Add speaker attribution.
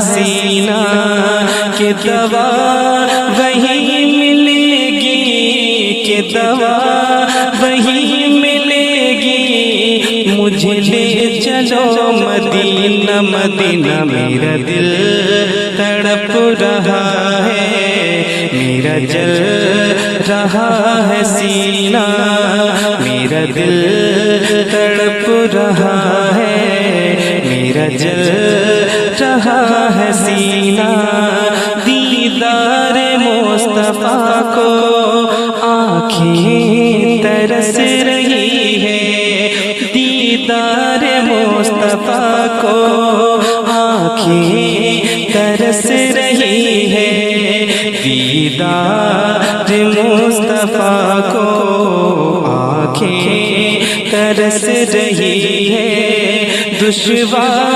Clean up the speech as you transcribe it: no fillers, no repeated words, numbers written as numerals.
Speaker 1: सीना कि दवा वही मिलेगी, कि दवा वही मिलेगी। मुझे ले चलो मदीना मदीना, मेरा दिल तड़प रहा है, मेरा जल रहा है सीना, मेरा दिल तड़प रहा है, मेरा जल रहा है सीना। दीदार मुस्तफा को आँखें तरस रही है, दीदार मुस्तफा को आँखें तरस रही है, दीदार मुस्तफा को आँखें तरस रही है। दुश्वार